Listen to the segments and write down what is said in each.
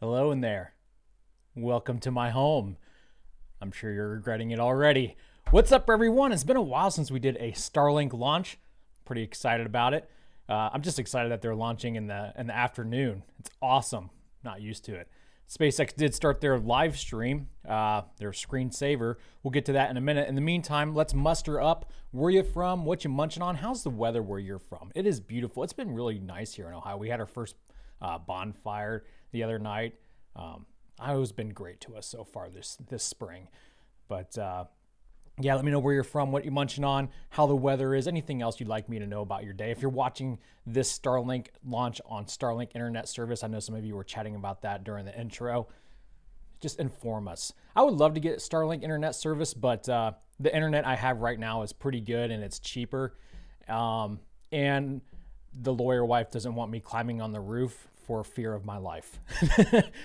Hello in there. Welcome to my home. I'm sure you're regretting it already. What's up, everyone? It's been a while since we did a Starlink launch. Pretty excited about it. I'm just excited that they're launching in the afternoon. It's awesome. Not used to it. SpaceX did start their live stream, their screensaver. We'll get to that in a minute. In the meantime, let's muster up. Where you from? What you munching on? How's the weather where you're from? It is beautiful. It's been really nice here in Ohio. We had our first bonfire the other night. Iowa's been great to us so far this spring. But yeah, let me know where you're from, what you're munching on, how the weather is, anything else you'd like me to know about your day. If you're watching this Starlink launch on Starlink internet service, I know some of you were chatting about that during the intro. Just inform us. I would love to get Starlink internet service, but the internet I have right now is pretty good and it's cheaper. And the lawyer wife doesn't want me climbing on the roof for fear of my life.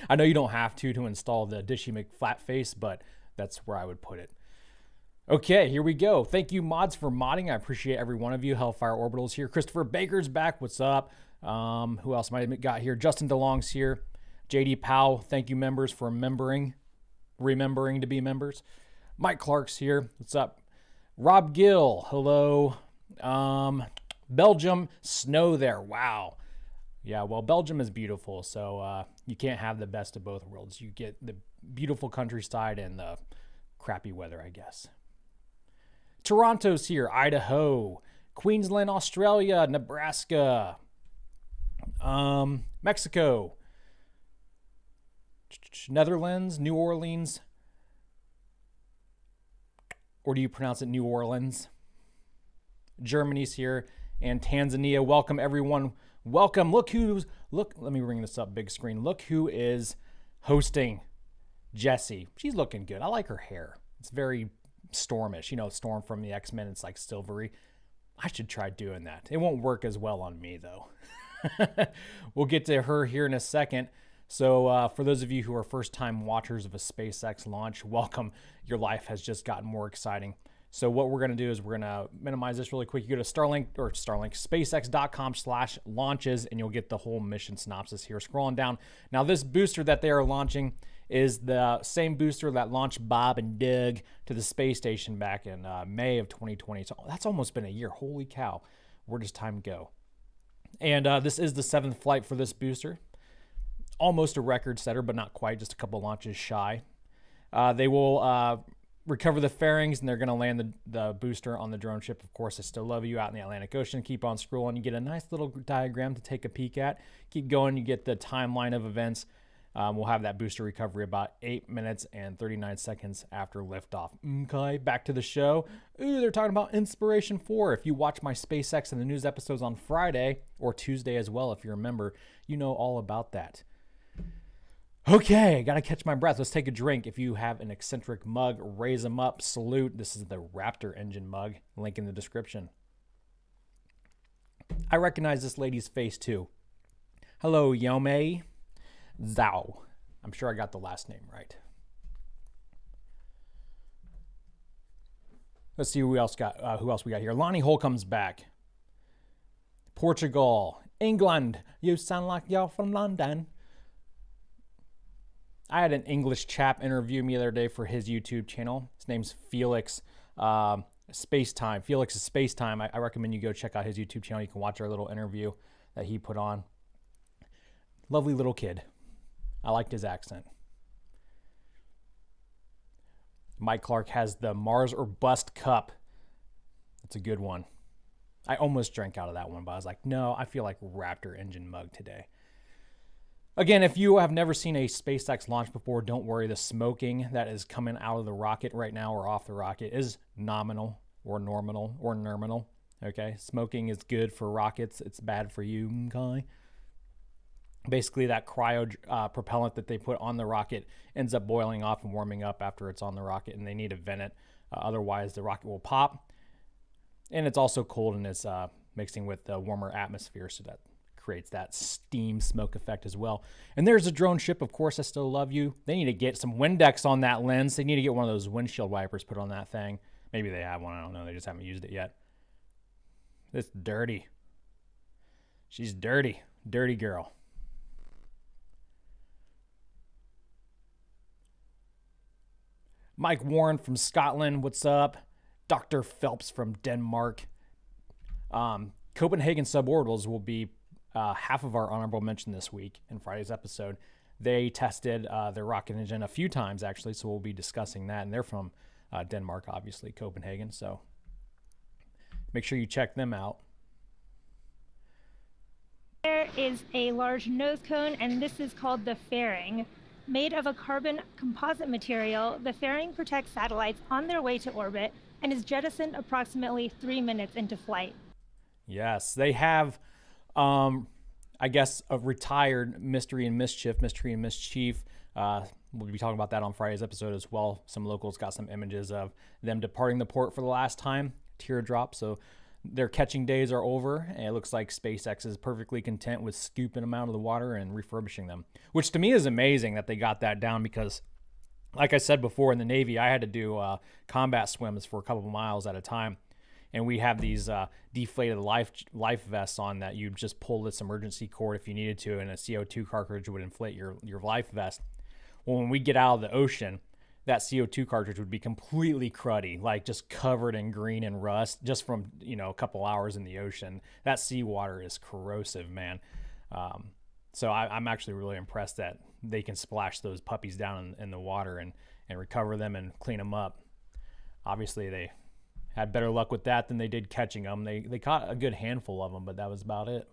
I know you don't have to install the Dishy McFlatface, but that's where I would put it. Okay, here we go. Thank you, mods, for modding. I appreciate every one of you. Hellfire Orbital's here. Christopher Baker's back. What's up? Who else might have got here? Justin DeLong's here. JD Powell, thank you, members, for remembering to be members. Mike Clark's here. What's up? Rob Gill, hello. Belgium, snow there. Wow. Yeah, well, Belgium is beautiful, so you can't have the best of both worlds. You get the beautiful countryside and the crappy weather, I guess. Toronto's here, Idaho, Queensland, Australia, Nebraska, Mexico, Netherlands, New Orleans, or do you pronounce it New Orleans? Germany's here, and Tanzania. Welcome, everyone. Welcome. Look, let me bring this up big screen. Look who is hosting Jessie. She's looking good. I like her hair. It's very Stormish. You know, Storm from the X-Men. It's like silvery. I should try doing that. It won't work as well on me, though. We'll get to her here in a second. So for those of you who are first-time watchers of a SpaceX launch, welcome. Your life has just gotten more exciting. So what we're going to do is we're going to minimize this really quick. You go to SpaceX.com/launches, and you'll get the whole mission synopsis here. Scrolling down. Now, this booster that they are launching is the same booster that launched Bob and Doug to the space station back in May of 2020. So that's almost been a year. Holy cow. Where does time go? And this is the 7th flight for this booster. Almost a record setter, but not quite. Just a couple launches shy. They will recover the fairings, and they're going to land the booster on the drone ship. Of course, I still love you out in the Atlantic Ocean. Keep on scrolling. You get a nice little diagram to take a peek at. Keep going. You get the timeline of events. We'll have that booster recovery about 8 minutes and 39 seconds after liftoff. Okay, back to the show. Ooh, they're talking about Inspiration 4. If you watch my SpaceX and the news episodes on Friday, or Tuesday as well, if you're a member, you know all about that. Okay, gotta catch my breath. Let's take a drink. If you have an eccentric mug, raise them up, salute. This is the Raptor engine mug. Link in the description. I recognize this lady's face too. Hello, Yome Zhao. I'm sure I got the last name right. Let's see who else we got here. Lonnie Holcomb's back. Portugal, England. You sound like y'all from London. I had an English chap interview me the other day for his YouTube channel. His name's Felix Spacetime. Felix is Spacetime. I recommend you go check out his YouTube channel. You can watch our little interview that he put on. Lovely little kid. I liked his accent. Mike Clark has the Mars or Bust Cup. That's a good one. I almost drank out of that one, but I was like, no, I feel like Raptor engine mug today. Again, if you have never seen a SpaceX launch before, don't worry. The smoking that is coming out of the rocket right now or off the rocket is nominal or normal or nerminal. Okay, smoking is good for rockets. It's bad for you. Okay. Basically, that cryo propellant that they put on the rocket ends up boiling off and warming up after it's on the rocket, and they need to vent it. Otherwise, the rocket will pop. And it's also cold, and it's mixing with the warmer atmosphere, so that creates that steam smoke effect as well. And there's a drone ship. Of course, I still love you. They need to get some Windex on that lens. They need to get one of those windshield wipers put on that thing. Maybe they have one. I don't know. They just haven't used it yet. It's dirty. She's dirty. Dirty girl. Mike Warren from Scotland, what's up? Dr. Phelps from Denmark. Copenhagen suborbitals will be half of our honorable mention this week in Friday's episode. They tested their rocket engine a few times, actually, so we'll be discussing that. And they're from Denmark, obviously, Copenhagen. So make sure you check them out. There is a large nose cone, and this is called the fairing. Made of a carbon composite material, the fairing protects satellites on their way to orbit and is jettisoned approximately 3 minutes into flight. Yes, they have, I guess, a retired Mystery and Mischief. We'll be talking about that on Friday's episode as well. Some locals got some images of them departing the port for the last time, teardrop. So their catching days are over, and it looks like SpaceX is perfectly content with scooping them out of the water and refurbishing them, which to me is amazing that they got that down because, like I said before, in the Navy, I had to do combat swims for a couple of miles at a time. And we have these deflated life vests on that you just pull this emergency cord if you needed to, and a CO2 cartridge would inflate your life vest. Well, when we get out of the ocean, that CO2 cartridge would be completely cruddy, like just covered in green and rust, just from a couple hours in the ocean. That seawater is corrosive, man. So I'm actually really impressed that they can splash those puppies down in the water and recover them and clean them up. Obviously, they had better luck with that than they did catching them. They caught a good handful of them, but that was about it.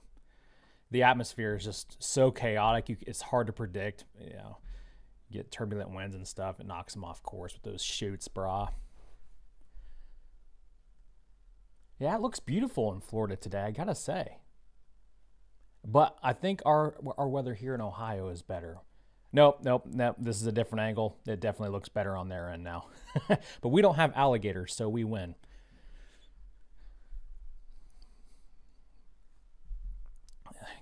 The atmosphere is just so chaotic. It's hard to predict. Get turbulent winds and stuff. It knocks them off course with those chutes, brah. Yeah, it looks beautiful in Florida today, I gotta say. But I think our weather here in Ohio is better. Nope. This is a different angle. It definitely looks better on their end now. But we don't have alligators, so we win.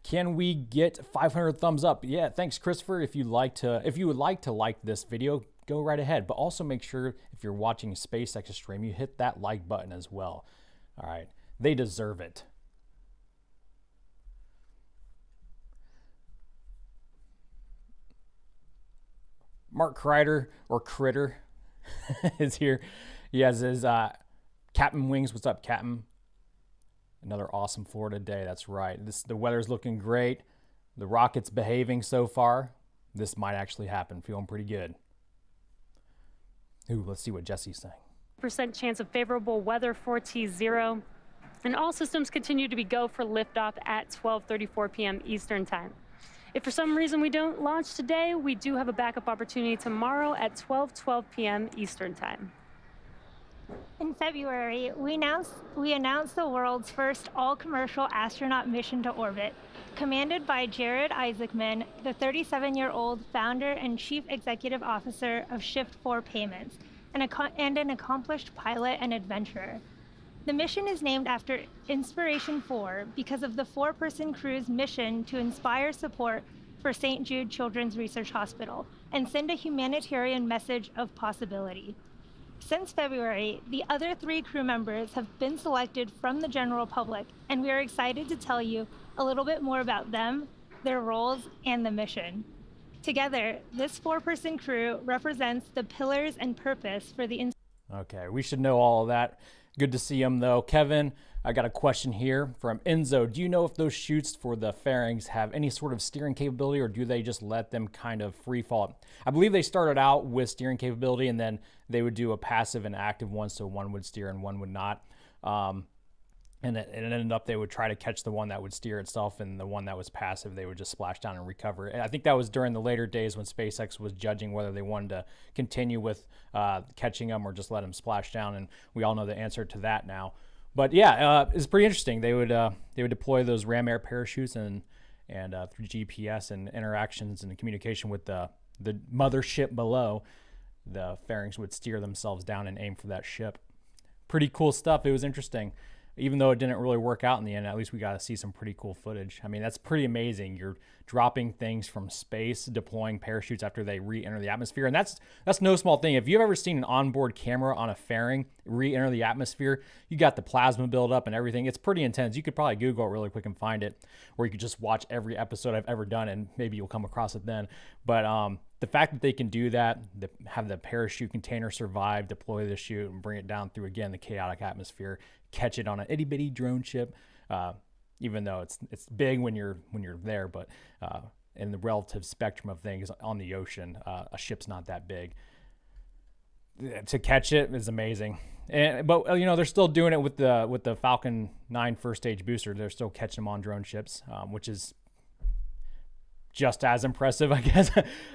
Can we get 500 thumbs up? Yeah, thanks, Christopher. If you would like to like this video, go right ahead. But also make sure if you're watching SpaceX stream, you hit that like button as well. All right, they deserve it. Mark Crider is here. He has his Captain Wings. What's up, Captain? Another awesome Florida day. That's right. The weather's looking great. The rocket's behaving so far. This might actually happen. Feeling pretty good. Ooh, let's see what Jesse's saying. % chance of favorable weather for T0. And all systems continue to be go for liftoff at 12:34 p.m. Eastern Time. If for some reason we don't launch today, we do have a backup opportunity tomorrow at 12:12 p.m. Eastern Time. In February, we announced the world's first all-commercial astronaut mission to orbit, commanded by Jared Isaacman, the 37-year-old founder and chief executive officer of Shift4 Payments, and an accomplished pilot and adventurer. The mission is named after Inspiration 4 because of the 4-person crew's mission to inspire support for St. Jude Children's Research Hospital and send a humanitarian message of possibility. Since February, the other 3 crew members have been selected from the general public, and we are excited to tell you a little bit more about them, their roles, and the mission. Together, this 4-person crew represents the pillars and purpose for the... Okay, we should know all of that. Good to see him, though. Kevin, I got a question here from Enzo. Do you know if those chutes for the fairings have any sort of steering capability, or do they just let them kind of free fall? I believe they started out with steering capability, and then they would do a passive and active one, so one would steer and one would not. And it ended up they would try to catch the one that would steer itself, and the one that was passive, they would just splash down and recover. And I think that was during the later days when SpaceX was judging whether they wanted to continue with catching them or just let them splash down. And we all know the answer to that now. But yeah, it's pretty interesting. They would deploy those ram air parachutes and through GPS and interactions and communication with the mothership below, the fairings would steer themselves down and aim for that ship. Pretty cool stuff. It was interesting. Even though it didn't really work out in the end, at least we got to see some pretty cool footage. I mean, that's pretty amazing. You're dropping things from space, deploying parachutes after they re-enter the atmosphere. And that's no small thing. If you've ever seen an onboard camera on a fairing re-enter the atmosphere, you got the plasma buildup and everything. It's pretty intense. You could probably Google it really quick and find it, or you could just watch every episode I've ever done and maybe you'll come across it then. But the fact that they can do that, have the parachute container survive, deploy the chute, and bring it down through, again, the chaotic atmosphere, catch it on an itty bitty drone ship, even though it's big when you're there, but in the relative spectrum of things on the ocean, a ship's not that big. To catch it is amazing. But they're still doing it with the Falcon 9 first stage booster. They're still catching them on drone ships, which is just as impressive, I guess.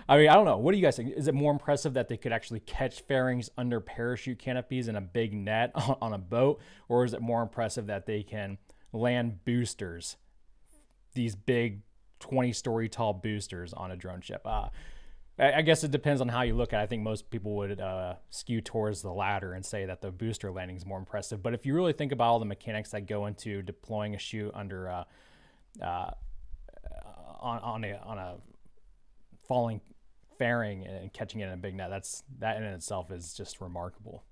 I mean, I don't know. What do you guys think? Is it more impressive that they could actually catch fairings under parachute canopies in a big net on a boat? Or is it more impressive that they can land boosters, these big 20-story tall boosters on a drone ship? I guess it depends on how you look at it. I think most people would skew towards the latter and say that the booster landing is more impressive. But if you really think about all the mechanics that go into deploying a chute under on a falling fairing and catching it in a big net, that in itself is just remarkable.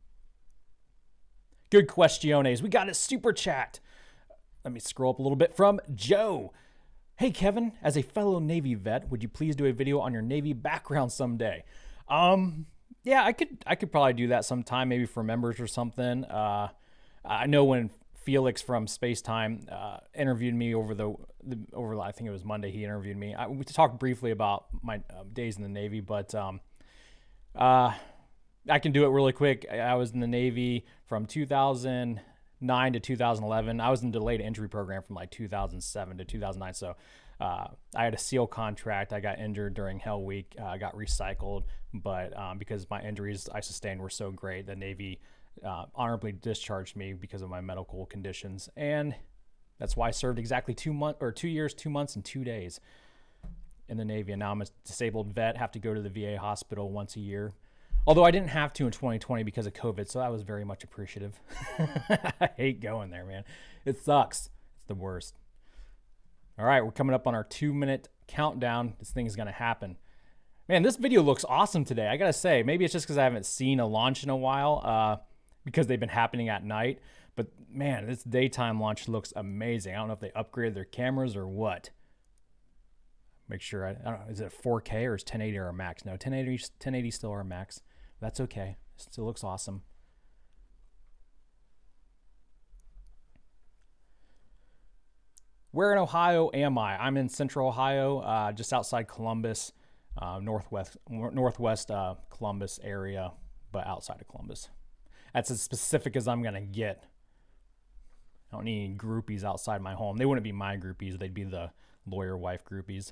Good questiones. We got a super chat. Let me scroll up a little bit from Joe. Hey, Kevin, as a fellow Navy vet, would you please do a video on your Navy background someday? Yeah, I could probably do that sometime, maybe for members or something. I know when Felix from Spacetime interviewed me over I think it was Monday, he interviewed me. We talked briefly about my days in the Navy, but I can do it really quick. I was in the Navy from 2009 to 2011. I was in delayed entry program from like 2007 to 2009. So I had a SEAL contract. I got injured during Hell Week. I got recycled, but because my injuries I sustained were so great, the Navy honorably discharged me because of my medical conditions. And that's why I served exactly 2 years, 2 months, and 2 days in the Navy. And now I'm a disabled vet, have to go to the VA hospital once a year. Although I didn't have to in 2020 because of COVID, so I was very much appreciative. I hate going there, man. It sucks. It's the worst. All right, we're coming up on our 2-minute countdown. This thing is going to happen. Man, this video looks awesome today. I got to say, maybe it's just because I haven't seen a launch in a while because they've been happening at night. But man, this daytime launch looks amazing. I don't know if they upgraded their cameras or what. Make sure, I don't know, is it 4K or is 1080 our max? No, 1080 still our max. That's okay. It still looks awesome. Where in Ohio am I? I'm in Central Ohio, just outside Columbus, northwest Columbus area, but outside of Columbus. That's as specific as I'm gonna get. I don't need any groupies outside my home. They wouldn't be my groupies. They'd be the lawyer wife groupies.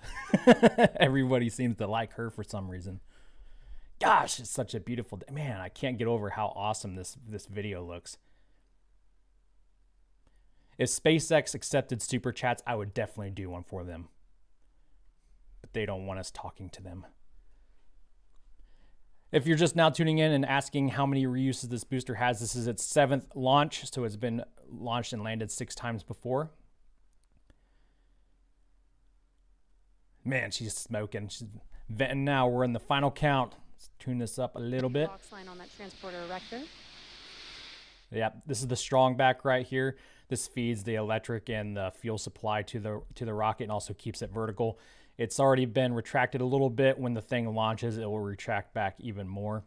Everybody seems to like her for some reason. Gosh, it's such a beautiful day. Man, I can't get over how awesome this video looks. If SpaceX accepted super chats, I would definitely do one for them. But they don't want us talking to them. If you're just now tuning in and asking how many reuses this booster has, this is its 7th launch, so it's been launched and landed 6 times before. Man, she's smoking. She's venting now. We're in the final count. Let's tune this up a little bit. Box line on that transporter erector. Yeah, this is the strong back right here. This feeds the electric and the fuel supply to the rocket and also keeps it vertical. It's already been retracted a little bit. When the thing launches, it will retract back even more.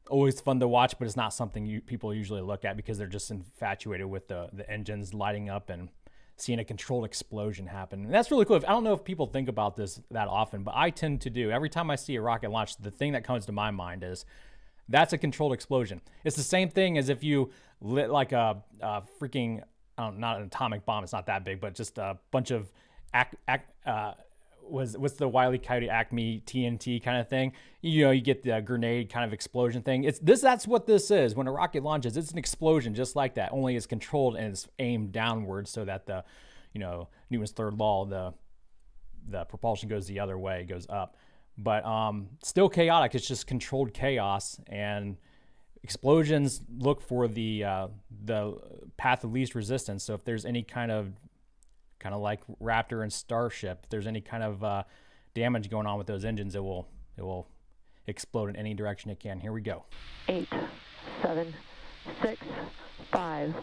Always fun to watch, but it's not something people usually look at because they're just infatuated with the engines lighting up and seeing a controlled explosion happen. And that's really cool. I don't know if people think about this that often, but I tend to do. Every time I see a rocket launch, the thing that comes to my mind is that's a controlled explosion. It's the same thing as if you lit like a freaking, not an atomic bomb, it's not that big, but just a bunch of what's the Wile E. Coyote Acme TNT kind of thing. You know, you get the grenade kind of explosion thing. That's what this is. When a rocket launches, it's an explosion just like that, only it's controlled and it's aimed downwards so that the, Newton's third law, the propulsion goes the other way, goes up. But still chaotic. It's just controlled chaos, and explosions look for the path of least resistance. So if there's any kind of like Raptor and Starship, if there's any kind of damage going on with those engines, it will explode in any direction it can. Here we go. 8, 7, 6, 5,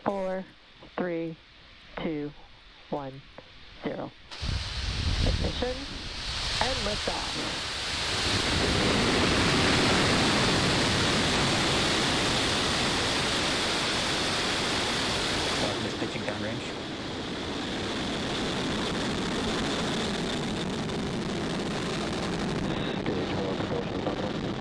4, 3, 2, 1, 0. Ignition and liftoff. Falcon is pitching downrange. Stage 1 propulsion nominal.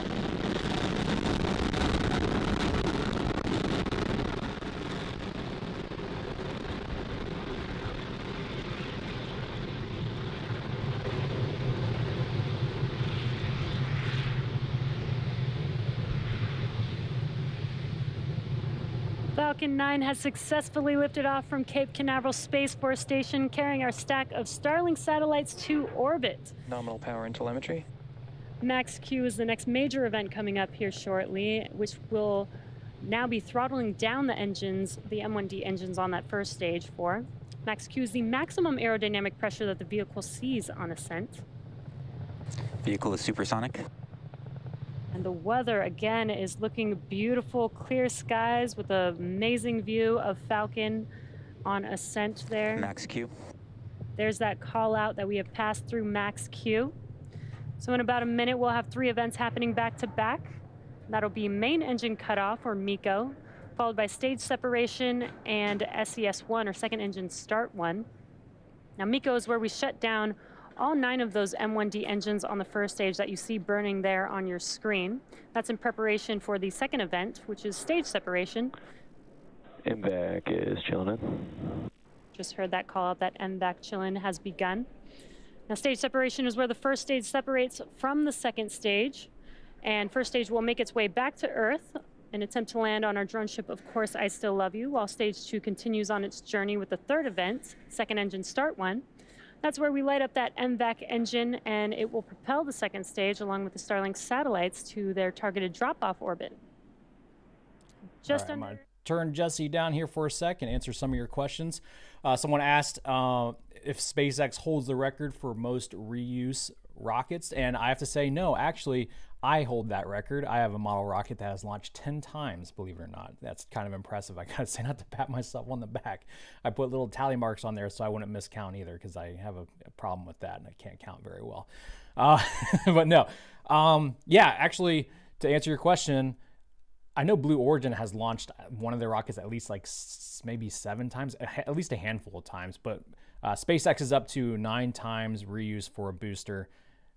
Falcon 9 has successfully lifted off from Cape Canaveral Space Force Station, carrying our stack of Starlink satellites to orbit. Nominal power and telemetry. Max Q is the next major event coming up here shortly, which will now be throttling down the engines, the M1D engines on that first stage for. Max Q is the maximum aerodynamic pressure that the vehicle sees on ascent. Vehicle is supersonic. And the weather, again, is looking beautiful, clear skies with an amazing view of Falcon on ascent there. Max Q. There's that call out that we have passed through Max Q. So in about a minute, we'll have 3 events happening back to back. That'll be main engine cutoff, or MECO, followed by stage separation and SES1, or second engine start 1. Now MECO is where we shut down all 9 of those M1D engines on the first stage that you see burning there on your screen. That's in preparation for the second event, which is stage separation. MVAC is chilling in. Just heard that call out that MVAC chillin' has begun. Now stage separation is where the first stage separates from the second stage, and first stage will make its way back to Earth in an attempt to land on our drone ship, Of Course I Still Love You, while stage 2 continues on its journey with the third event, second engine start 1. That's where we light up that MVAC engine, and it will propel the second stage along with the Starlink satellites to their targeted drop-off orbit. All right, I'm going to turn Jesse down here for a second, answer some of your questions. Someone asked if SpaceX holds the record for most reuse rockets, and I have to say no. Actually, I hold that record. I have a model rocket that has launched 10 times, believe it or not. That's kind of impressive. I gotta say, not to pat myself on the back. I put little tally marks on there so I wouldn't miscount either, because I have a problem with that and I can't count very well. But no, yeah, actually, to answer your question, I know Blue Origin has launched one of their rockets at least like maybe 7 times, at least a handful of times, but SpaceX is up to 9 times reuse for a booster.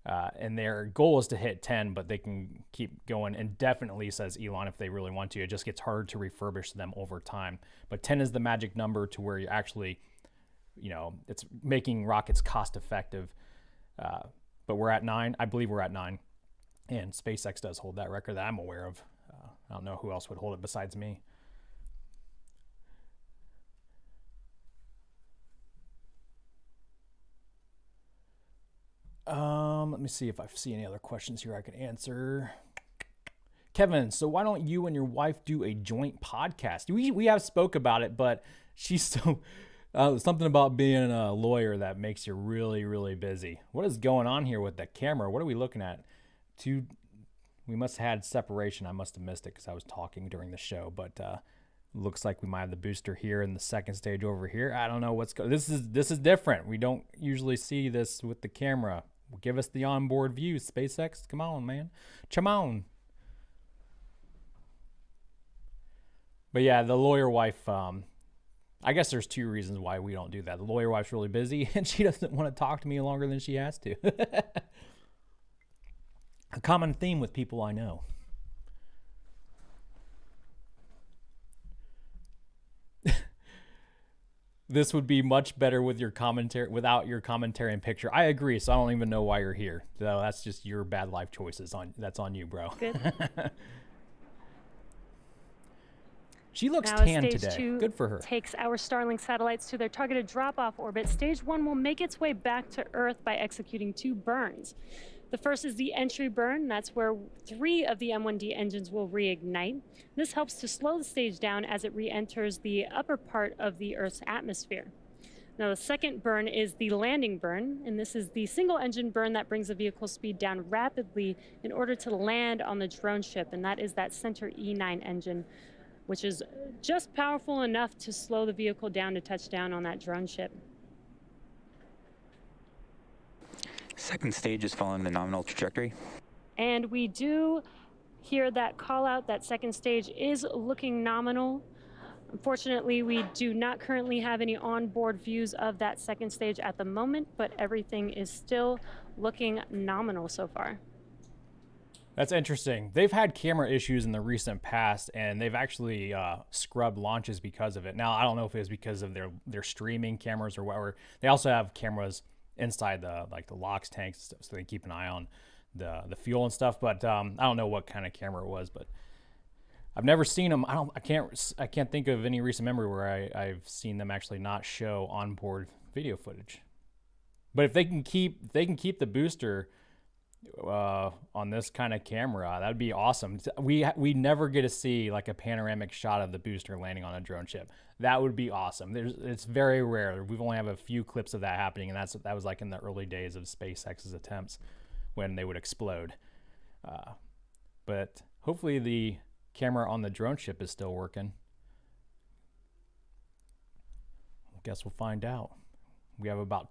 And their goal is to hit 10, but they can keep going indefinitely, says Elon, if they really want to. It just gets harder to refurbish them over time. But 10 is the magic number to where you actually, you know, it's making rockets cost effective. But we're at 9. I believe we're at 9. And SpaceX does hold that record that I'm aware of. I don't know who else would hold it besides me. Let me see if I see any other questions here I can answer. Kevin, so why don't you and your wife do a joint podcast? We have spoke about it, but she's so something about being a lawyer that makes you really, really busy. What is going on here with the camera? What are we looking at? We must have had separation. I must have missed it because I was talking during the show, but looks like we might have the booster here and the second stage over here. I don't know what's going. This is different. We don't usually see this with the camera. Give us the onboard view, SpaceX. Come on, man. Come on. But yeah, the lawyer wife, I guess there's 2 reasons why we don't do that. The lawyer wife's really busy and she doesn't want to talk to me longer than she has to. A common theme with people I know. This would be much better with your commentary, without your commentary and picture. I agree, so I don't even know why you're here. So that's just your bad life choices. That's on you, bro. Good. She looks now, tan stage today. 2 Good for her. takes our Starlink satellites to their targeted drop-off orbit. Stage 1 will make its way back to Earth by executing 2 burns. The first is the entry burn. That's where 3 of the M1D engines will reignite. This helps to slow the stage down as it re-enters the upper part of the Earth's atmosphere. Now, the second burn is the landing burn, and this is the single engine burn that brings the vehicle's speed down rapidly in order to land on the drone ship, and that is that center E9 engine, which is just powerful enough to slow the vehicle down to touch down on that drone ship. Second stage is following the nominal trajectory. And we do hear that call out that second stage is looking nominal. Unfortunately, we do not currently have any onboard views of that second stage at the moment, but everything is still looking nominal so far. That's interesting. They've had camera issues in the recent past, and they've actually scrubbed launches because of it. Now, I don't know if it was because of their streaming cameras or whatever. They also have cameras inside the LOX tanks, so they keep an eye on the fuel and stuff. But I don't know what kind of camera it was, but I've never seen them. I can't think of any recent memory where I've seen them actually not show onboard video footage. But if they can keep the booster on this kind of camera, that'd be awesome. We never get to see like a panoramic shot of the booster landing on a drone ship. That would be awesome. It's very rare. We've only have a few clips of that happening, and that was like in the early days of SpaceX's attempts when they would explode. But hopefully the camera on the drone ship is still working. I guess we'll find out. We have about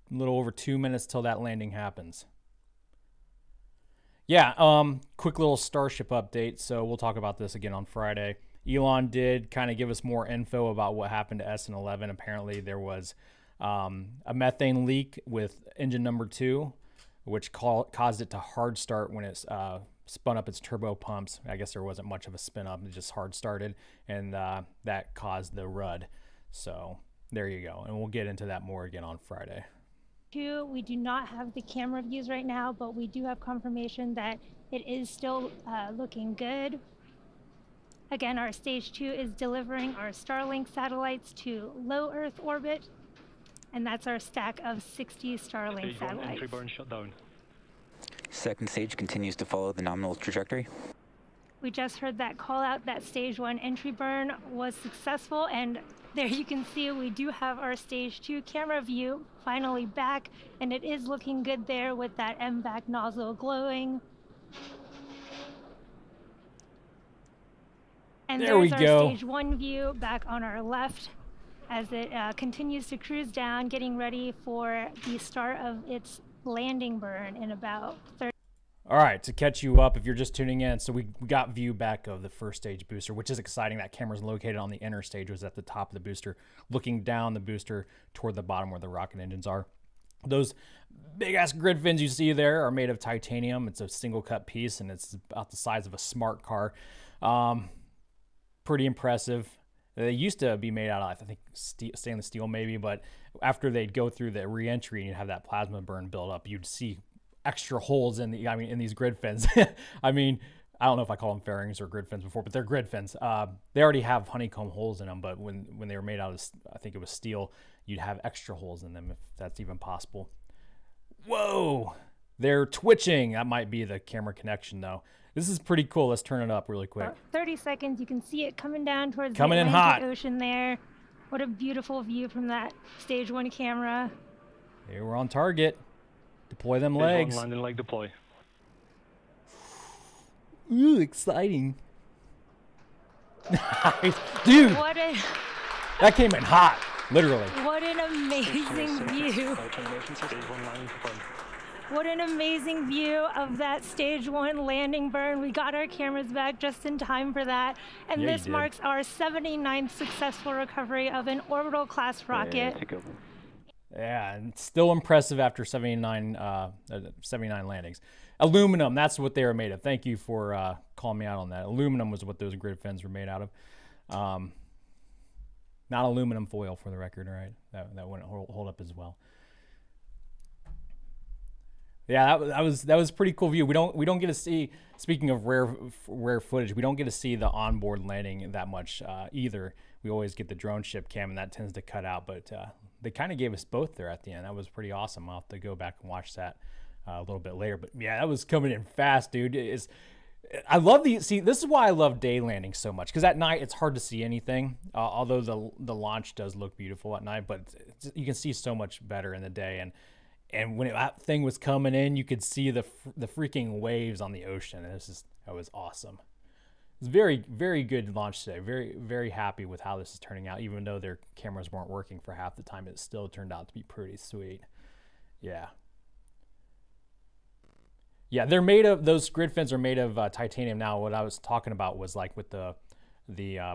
a little over 2 minutes till that landing happens. Yeah, quick little Starship update. So we'll talk about this again on Friday. Elon did kind of give us more info about what happened to SN11. Apparently there was a methane leak with engine number 2, which caused it to hard start when it spun up its turbo pumps. I guess there wasn't much of a spin up, it just hard started, and that caused the RUD. So there you go, and we'll get into that more again on Friday. We do not have the camera views right now, but we do have confirmation that it is still looking good. Again, our stage 2 is delivering our Starlink satellites to low Earth orbit, and that's our stack of 60 Starlink satellites. Entry burn shutdown. Second stage continues to follow the nominal trajectory. We just heard that call out that stage 1 entry burn was successful, and there you can see we do have our stage 2 camera view finally back, and it is looking good there with that MVAC nozzle glowing. And there we there's go. Our stage 1 view back on our left as it continues to cruise down, getting ready for the start of its landing burn in about 30. All right, to catch you up if you're just tuning in, so we got view back of the first stage booster, which is exciting. That camera's located on the inner stage, was at the top of the booster, looking down the booster toward the bottom where the rocket engines are. Those big-ass grid fins you see there are made of titanium. It's a single-cut piece, and it's about the size of a smart car. Pretty impressive. They used to be made out of, I think, stainless steel maybe, but after they'd go through the re-entry and you'd have that plasma burn build up, you'd see extra holes in in these grid fins. I mean, I don't know if I call them fairings or grid fins before, but they're grid fins. They already have honeycomb holes in them, but when they were made out of, I think it was steel, you'd have extra holes in them, if that's even possible. Whoa, they're twitching. That might be the camera connection though. This is pretty cool. Let's turn it up really quick. 30 seconds, you can see it coming down towards the Atlantic Ocean there. What a beautiful view from that stage 1 camera. Hey, we're on target. Deploy them legs. Landing leg deploy. Ooh, exciting. Dude, that came in hot, literally. What an amazing view. What an amazing view of that stage 1 landing burn. We got our cameras back just in time for that. And this marks our 79th successful recovery of an orbital class rocket. Yeah, and still impressive after 79 landings. Aluminum, that's what they were made of. Thank you for calling me out on that. Aluminum was what those grid fins were made out of. Not aluminum foil, for the record, right? That wouldn't hold up as well. Yeah, that was a pretty cool view. We don't get to see, speaking of rare footage, we don't get to see the onboard landing that much either. We always get the drone ship cam, and that tends to cut out, but they kind of gave us both there at the end. That was pretty awesome. I'll have to go back and watch that a little bit later. But yeah, that was coming in fast, dude. I love this is why I love day landing so much, because at night it's hard to see anything, although the launch does look beautiful at night, but you can see so much better in the day. And when that thing was coming in, you could see the freaking waves on the ocean. And that was awesome. It's very, very good launch today. Very, very happy with how this is turning out. Even though their cameras weren't working for half the time, it still turned out to be pretty sweet. Yeah. Yeah, they're made of, those grid fins are made of titanium. Now, what I was talking about was like with the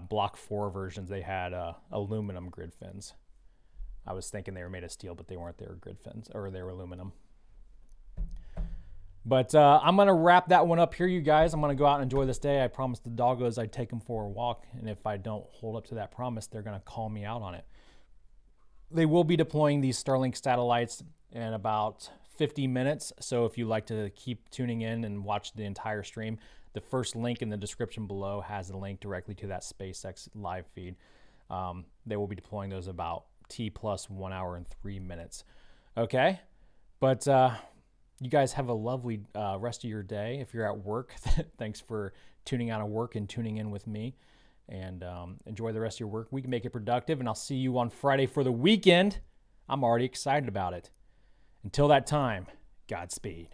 Block 4 versions, they had aluminum grid fins. I was thinking they were made of steel, but they weren't. They were grid fins, or they were aluminum. But I'm going to wrap that one up here, you guys. I'm going to go out and enjoy this day. I promised the doggos I'd take them for a walk, and if I don't hold up to that promise, they're going to call me out on it. They will be deploying these Starlink satellites in about 50 minutes, so if you like to keep tuning in and watch the entire stream, the first link in the description below has a link directly to that SpaceX live feed. They will be deploying those about T plus 1 hour and 3 minutes. Okay, but you guys have a lovely rest of your day. If you're at work, thanks for tuning out of work and tuning in with me. And enjoy the rest of your work week. Make it productive, and I'll see you on Friday for the weekend. I'm already excited about it. Until that time, Godspeed.